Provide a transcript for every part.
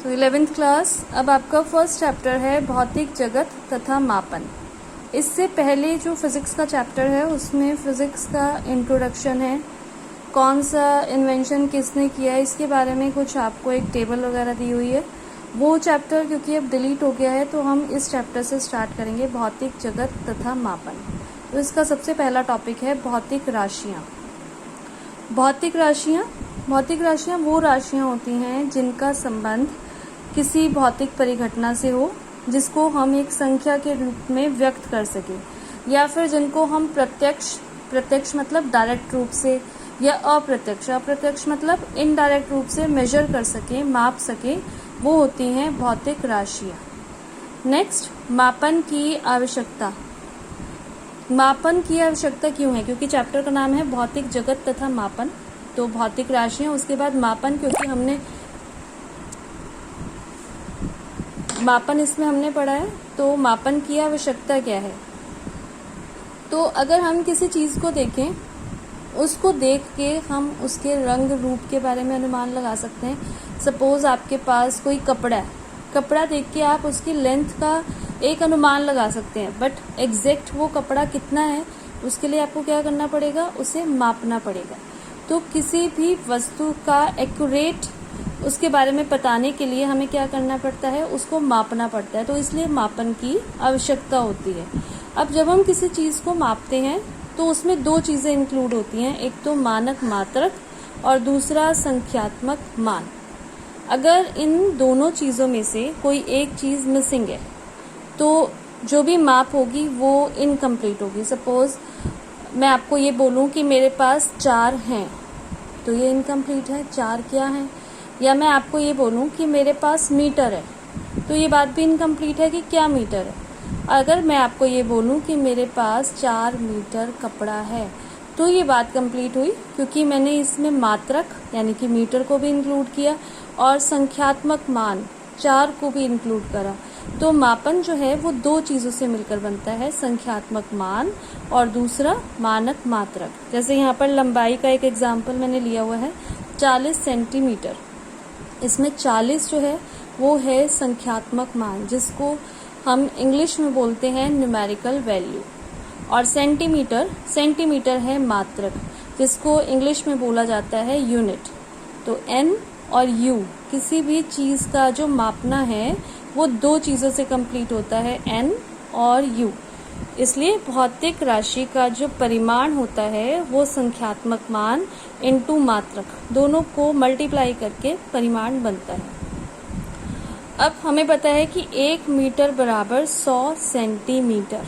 तो 11th class, अब आपका फर्स्ट चैप्टर है भौतिक जगत तथा मापन। इससे पहले जो फिज़िक्स का चैप्टर है उसमें फ़िज़िक्स का इंट्रोडक्शन है, कौन सा इन्वेंशन किसने किया है इसके बारे में कुछ आपको एक टेबल वगैरह दी हुई है। वो चैप्टर क्योंकि अब डिलीट हो गया है तो हम इस चैप्टर से स्टार्ट करेंगे, भौतिक जगत तथा मापन। तो इसका सबसे पहला टॉपिक है भौतिक राशियाँ। भौतिक राशियाँ वो राशियाँ होती हैं जिनका संबंध किसी भौतिक परिघटना से हो, जिसको हम एक संख्या के रूप में व्यक्त कर सकें, या फिर जिनको हम प्रत्यक्ष मतलब डायरेक्ट रूप से, या अप्रत्यक्ष मतलब इनडायरेक्ट रूप से मेजर कर सकें, माप सकें, वो होती हैं भौतिक राशियाँ। नेक्स्ट, मापन की आवश्यकता। मापन की आवश्यकता क्यों है? क्योंकि चैप्टर का नाम है भौतिक जगत तथा मापन। तो भौतिक राशियाँ, उसके बाद मापन, क्योंकि हमने मापन इसमें हमने पढ़ा है। तो मापन की आवश्यकता क्या है? तो अगर हम किसी चीज़ को देखें, उसको देख के हम उसके रंग रूप के बारे में अनुमान लगा सकते हैं। सपोज आपके पास कोई कपड़ा है, कपड़ा देख के आप उसकी लेंथ का एक अनुमान लगा सकते हैं, बट एग्जैक्ट वो कपड़ा कितना है उसके लिए आपको क्या करना पड़ेगा, उसे मापना पड़ेगा। तो किसी भी वस्तु का एक्यूरेट उसके बारे में बताने के लिए हमें क्या करना पड़ता है, उसको मापना पड़ता है। तो इसलिए मापन की आवश्यकता होती है। अब जब हम किसी चीज़ को मापते हैं तो उसमें दो चीज़ें इंक्लूड होती हैं, एक तो मानक मात्रक और दूसरा संख्यात्मक मान। अगर इन दोनों चीज़ों में से कोई एक चीज़ मिसिंग है तो जो भी माप होगी वो इनकम्प्लीट होगी। सपोज मैं आपको ये बोलूं कि मेरे पास 4 हैं, तो ये इनकम्प्लीट है, 4 क्या हैं। या मैं आपको ये बोलूं कि मेरे पास मीटर है, तो ये बात भी इनकम्प्लीट है कि क्या मीटर है। अगर मैं आपको ये बोलूं कि मेरे पास 4 मीटर कपड़ा है, तो ये बात कंप्लीट हुई, क्योंकि मैंने इसमें मात्रक यानी कि मीटर को भी इंक्लूड किया और संख्यात्मक मान 4 को भी इंक्लूड करा। तो मापन जो है वो दो चीज़ों से मिलकर बनता है, संख्यात्मक मान और दूसरा मानक मात्रक। जैसे यहाँ पर लंबाई का एक एग्जाम्पल मैंने लिया हुआ है, 40 सेंटीमीटर। इसमें 40 जो है वो है संख्यात्मक मान, जिसको हम इंग्लिश में बोलते हैं न्यूमेरिकल वैल्यू। और सेंटीमीटर है मात्रक, जिसको इंग्लिश में बोला जाता है यूनिट। तो एन और यू, किसी भी चीज़ का जो मापना है वो दो चीज़ों से कंप्लीट होता है, एन और यू। इसलिए भौतिक राशि का जो परिमाण होता है वो संख्यात्मक मान इनटू मात्रक, दोनों को मल्टीप्लाई करके परिमाण बनता है। अब हमें पता है कि 1 मीटर बराबर 100 सेंटीमीटर।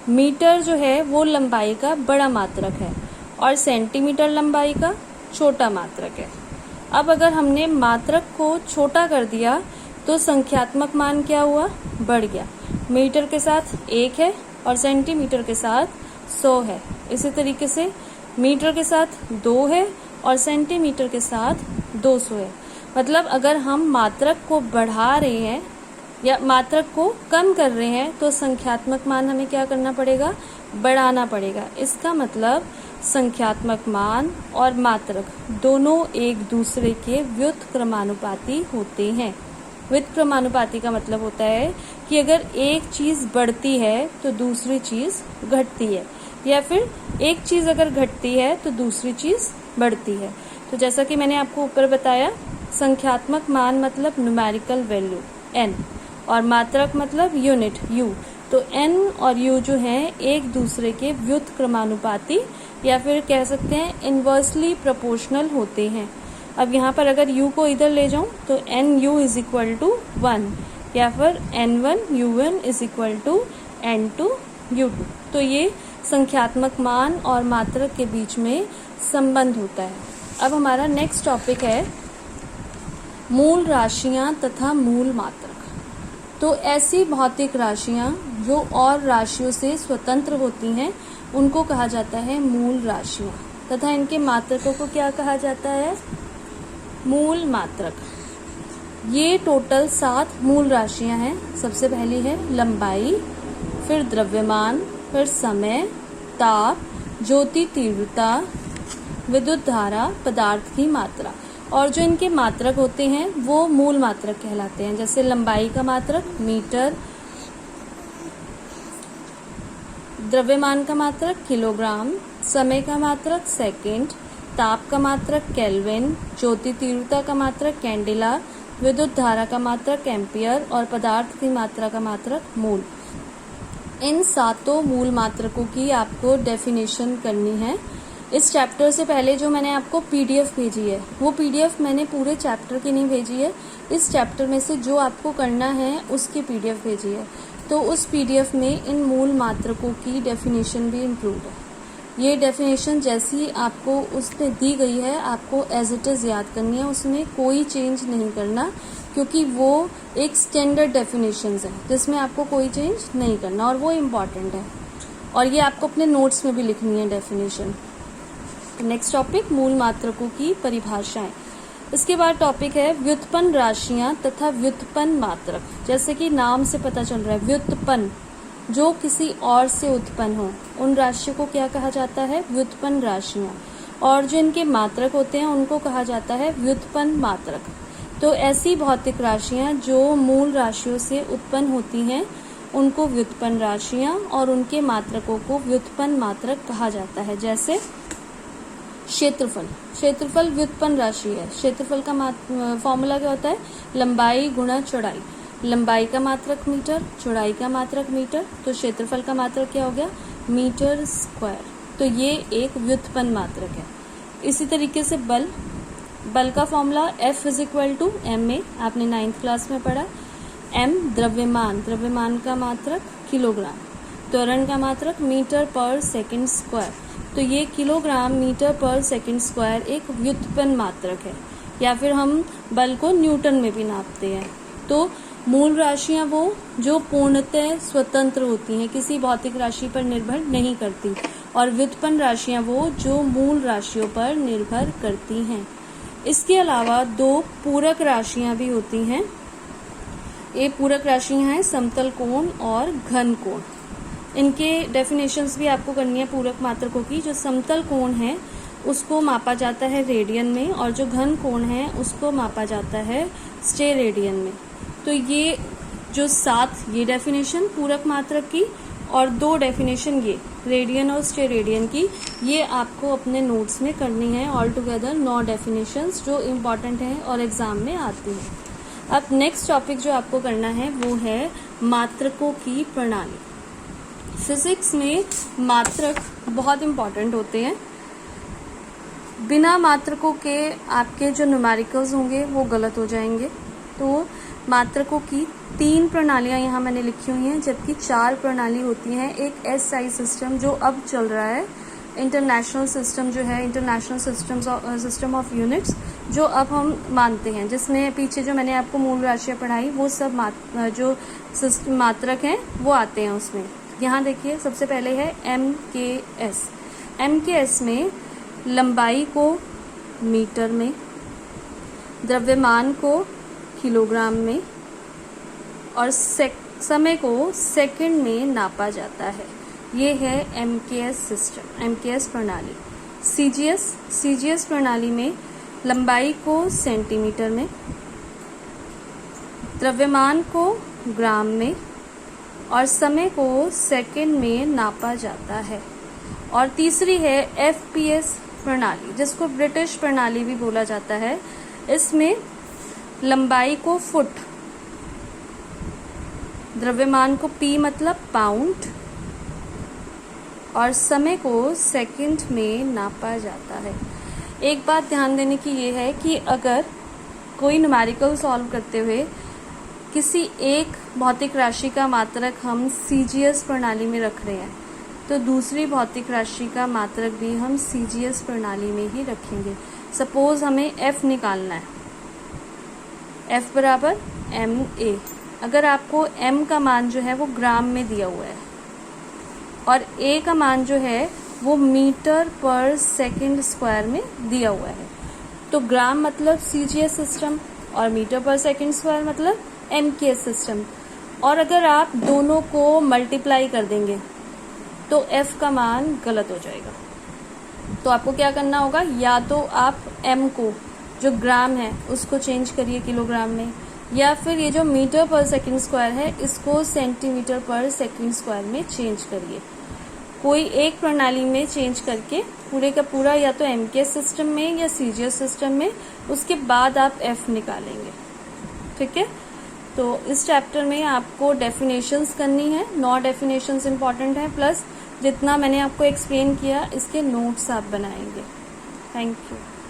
मीटर जो है वो लंबाई का बड़ा मात्रक है और सेंटीमीटर लंबाई का छोटा मात्रक है। अब अगर हमने मात्रक को छोटा कर दिया तो संख्यात्मक मान क्या हुआ, बढ़ गया। मीटर के साथ 1 है और सेंटीमीटर के साथ 100 है। इसी तरीके से मीटर के साथ 2 है और सेंटीमीटर के साथ 200 है। मतलब अगर हम मात्रक को बढ़ा रहे हैं या मात्रक को कम कर रहे हैं तो संख्यात्मक मान हमें क्या करना पड़ेगा, बढ़ाना पड़ेगा। इसका मतलब संख्यात्मक मान और मात्रक दोनों एक दूसरे के व्युत्क्रमानुपाती होते हैं। व्युत्क्रमानुपाती का मतलब होता है कि अगर एक चीज़ बढ़ती है तो दूसरी चीज़ घटती है, या फिर एक चीज़ अगर घटती है तो दूसरी चीज़ बढ़ती है। तो जैसा कि मैंने आपको ऊपर बताया, संख्यात्मक मान मतलब न्यूमेरिकल वैल्यू n और मात्रक मतलब यूनिट u। तो n और u जो हैं एक दूसरे के व्युत्क्रमानुपाती या फिर कह सकते हैं इन्वर्सली प्रोपोर्शनल होते हैं। अब यहाँ पर अगर u को इधर ले जाऊँ तो nu इज इक्वल टू 1 या फिर n1 u1 is equal to n2 u2। तो ये संख्यात्मक मान और मात्रक के बीच में संबंध होता है। अब हमारा नेक्स्ट टॉपिक है मूल राशियाँ तथा मूल मात्रक। तो ऐसी भौतिक राशियाँ जो और राशियों से स्वतंत्र होती हैं उनको कहा जाता है मूल राशियाँ, तथा इनके मात्रकों को क्या कहा जाता है, मूल मात्रक। ये टोटल 7 मूल राशियाँ हैं। सबसे पहली है लंबाई, फिर द्रव्यमान, फिर समय, ताप, ज्योति तीव्रता, विद्युत धारा, पदार्थ की मात्रा। और जो इनके मात्रक होते हैं वो मूल मात्रक कहलाते हैं। जैसे लंबाई का मात्रक मीटर, द्रव्यमान का मात्रक किलोग्राम, समय का मात्रक सेकंड, ताप का मात्रक केल्विन, ज्योति तीव्रता का मात्रक कैंडेला, विद्युत धारा का मात्रक एम्पियर और पदार्थ की मात्रा का मात्रक मोल। इन सातों मूल मात्रकों की आपको डेफिनेशन करनी है। इस चैप्टर से पहले जो मैंने आपको पीडीएफ भेजी है वो पीडीएफ मैंने पूरे चैप्टर की नहीं भेजी है, इस चैप्टर में से जो आपको करना है उसकी पीडीएफ भेजी है। तो उस पीडीएफ में इन मूल मात्रकों की डेफिनेशन भी इंक्लूड है। ये डेफिनेशन जैसी आपको उसमें दी गई है आपको एज इट इज़ याद करनी है, उसमें कोई चेंज नहीं करना, क्योंकि वो एक स्टैंडर्ड डेफिनेशंस है जिसमें आपको कोई चेंज नहीं करना और वो इम्पॉर्टेंट है। और ये आपको अपने नोट्स में भी लिखनी है डेफिनेशन। नेक्स्ट टॉपिक मूल मात्रकों की परिभाषाएं। इसके बाद टॉपिक है व्युत्पन्न राशियां तथा व्युत्पन्न मात्रक। जैसे कि नाम से पता चल रहा है, व्युत्पन्न जो किसी और से उत्पन्न हो उन राशियों को क्या कहा जाता है, व्युत्पन्न राशियां। और जो इनके मात्रक होते हैं उनको कहा जाता है व्युत्पन्न मात्रक। तो ऐसी भौतिक राशियां जो मूल राशियों से उत्पन्न होती हैं उनको व्युत्पन्न राशियां और उनके मात्रकों को व्युत्पन्न मात्रक कहा जाता है। जैसे क्षेत्रफल, क्षेत्रफल व्युत्पन्न राशि है। क्षेत्रफल का फॉर्मूला क्या होता है, लंबाई गुणा चौड़ाई। लंबाई का मात्रक मीटर, चौड़ाई का मात्रक मीटर, तो क्षेत्रफल का मात्रक क्या हो गया, मीटर स्क्वायर। तो ये एक व्युत्पन्न मात्रक है। इसी तरीके से बल, बल का फॉर्मूला F = ma, आपने 9th क्लास में पढ़ा। m द्रव्यमान, द्रव्यमान का मात्रक किलोग्राम। त्वरण का मात्रक मीटर पर सेकंड स्क्वायर। तो ये किलोग्राम मीटर पर सेकंड स्क्वायर एक व्युत्पन्न मात्रक है। या फिर हम बल को न्यूटन में भी नापते हैं। तो मूल राशियां वो जो पूर्णतः स्वतंत्र होती हैं, किसी भौतिक राशि पर निर्भर नहीं करती, और व्युत्पन्न राशियां वो जो मूल राशियों पर निर्भर करती हैं। इसके अलावा दो पूरक राशियां भी होती हैं। ये पूरक राशियां हैं समतल कोण और घन कोण। इनके डेफिनेशंस भी आपको करनी है पूरक मात्रकों की। जो समतल कोण है उसको मापा जाता है रेडियन में, और जो घन कोण है उसको मापा जाता है स्टेरेडियन में। तो ये जो 7 ये डेफिनेशन पूरक मात्रक की और 2 डेफिनेशन ये रेडियन और स्टेरेडियन की, ये आपको अपने नोट्स में करनी है। ऑल टुगेदर 9 डेफिनेशंस जो इम्पॉर्टेंट हैं और एग्जाम में आती हैं। अब नेक्स्ट टॉपिक जो आपको करना है वो है मात्रकों की प्रणाली। फिजिक्स में मात्रक बहुत इम्पॉर्टेंट होते हैं। बिना मात्रकों के आपके जो न्यूमेरिकल्स होंगे वो गलत हो जाएंगे। तो मात्रकों की 3 प्रणालियां यहाँ मैंने लिखी हुई हैं, जबकि 4 प्रणाली होती हैं। एक SI सिस्टम जो अब चल रहा है, इंटरनेशनल सिस्टम जो है, इंटरनेशनल सिस्टम ऑफ यूनिट्स, जो अब हम मानते हैं, जिसमें पीछे जो मैंने आपको मूल राशियां पढ़ाई वो सब जो मात्रक हैं वो आते हैं उसमें। यहाँ देखिए सबसे पहले है MKS। MKS में लंबाई को मीटर में, द्रव्यमान को किलोग्राम में और समय को सेकंड में नापा जाता है। ये है MKS सिस्टम, MKS प्रणाली। CGS प्रणाली में लंबाई को सेंटीमीटर में, द्रव्यमान को ग्राम में और समय को सेकंड में नापा जाता है। और तीसरी है FPS प्रणाली, जिसको ब्रिटिश प्रणाली भी बोला जाता है। इसमें लंबाई को फुट, द्रव्यमान को P मतलब पाउंड और समय को सेकंड में नापा जाता है। एक बात ध्यान देने की ये है कि अगर कोई न्यूमेरिकल सॉल्व करते हुए किसी एक भौतिक राशि का मात्रक हम CGS प्रणाली में रख रहे हैं, तो दूसरी भौतिक राशि का मात्रक भी हम CGS प्रणाली में ही रखेंगे। सपोज हमें F निकालना है, F बराबर MA। अगर आपको M का मान जो है वो ग्राम में दिया हुआ है और A का मान जो है वो मीटर पर सेकंड स्क्वायर में दिया हुआ है, तो ग्राम मतलब CGS सिस्टम और मीटर पर सेकंड स्क्वायर मतलब MKS सिस्टम। और अगर आप दोनों को मल्टीप्लाई कर देंगे तो F का मान गलत हो जाएगा। तो आपको क्या करना होगा, या तो आप M को जो ग्राम है उसको चेंज करिए किलोग्राम में, या फिर ये जो मीटर पर सेकंड स्क्वायर है इसको सेंटीमीटर पर सेकंड स्क्वायर में चेंज करिए। कोई एक प्रणाली में चेंज करके पूरे का पूरा या तो एमकेएस सिस्टम में या सीजीएस सिस्टम में, उसके बाद आप एफ निकालेंगे। ठीक है, तो इस चैप्टर में आपको डेफिनेशंस करनी है, 9 डेफिनेशंस इंपॉर्टेंट है, प्लस जितना मैंने आपको एक्सप्लेन किया इसके नोट्स आप बनाएंगे। Thank you.